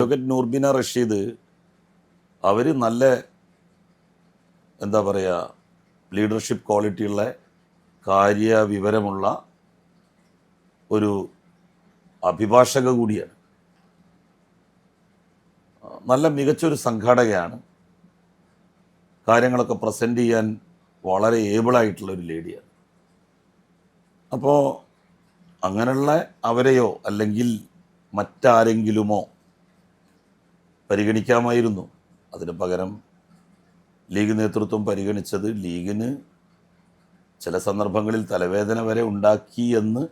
Advocate Noorbina Rasheed അവർ നല്ല എന്താ പറയുക ലീഡർഷിപ്പ് ക്വാളിറ്റിയുള്ള കാര്യവിവരമുള്ള ഒരു അഭിഭാഷക കൂടിയാണ്. നല്ല മികച്ചൊരു സംഘാടകയാണ്. കാര്യങ്ങളൊക്കെ പ്രസൻറ്റ് ചെയ്യാൻ വളരെ ഏബിളായിട്ടുള്ളൊരു ലേഡിയാണ്. അപ്പോൾ അങ്ങനെയുള്ള അവരെയോ അല്ലെങ്കിൽ മറ്റാരെങ്കിലുമോ പരിഗണിക്കാമായിരുന്നു. അതിന് പകരം ലീഗ് നേതൃത്വം പരിഗണിച്ചത് ലീഗിന് ചില സന്ദർഭങ്ങളിൽ തലവേദന വരെ ഉണ്ടാക്കി എന്ന്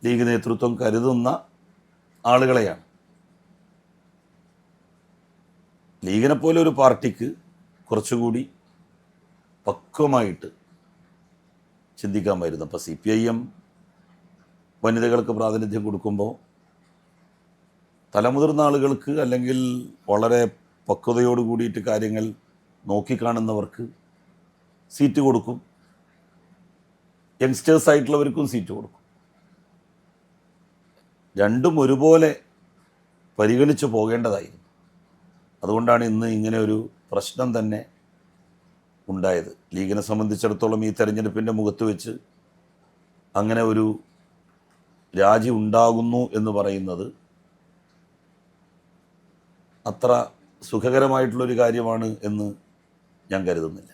ലീഗ് നേതൃത്വം കരുതുന്ന ആളുകളെയാണ്. ലീഗിനെ പോലെ ഒരു പാർട്ടിക്ക് കുറച്ചുകൂടി പക്വമായിട്ട് ചിന്തിക്കാമായിരുന്നു. അപ്പോൾ CPIM വനിതകൾക്ക് പ്രാതിനിധ്യം കൊടുക്കുമ്പോൾ തലമുതിർന്ന ആളുകൾക്ക് അല്ലെങ്കിൽ വളരെ പക്വതയോട് കൂടിയിട്ട് കാര്യങ്ങൾ നോക്കിക്കാണുന്നവർക്ക് സീറ്റ് കൊടുക്കും, യങ്സ്റ്റേഴ്സ് ആയിട്ടുള്ളവർക്കും സീറ്റ് കൊടുക്കും. രണ്ടും ഒരുപോലെ പരിഗണിച്ചു പോകേണ്ടതായിരുന്നു. അതുകൊണ്ടാണ് ഇന്ന് ഇങ്ങനെ ഒരു പ്രശ്നം തന്നെ ഉണ്ടായത്. ലീഗിനെ സംബന്ധിച്ചിടത്തോളം ഈ തെരഞ്ഞെടുപ്പിൻ്റെ മുഖത്ത് വെച്ച് അങ്ങനെ ഒരു രാജി ഉണ്ടാകുന്നു എന്ന് പറയുന്നത് അത്ര സുഖകരമായിട്ടുള്ളൊരു കാര്യമാണ് എന്ന് ഞാൻ കരുതുന്നില്ല.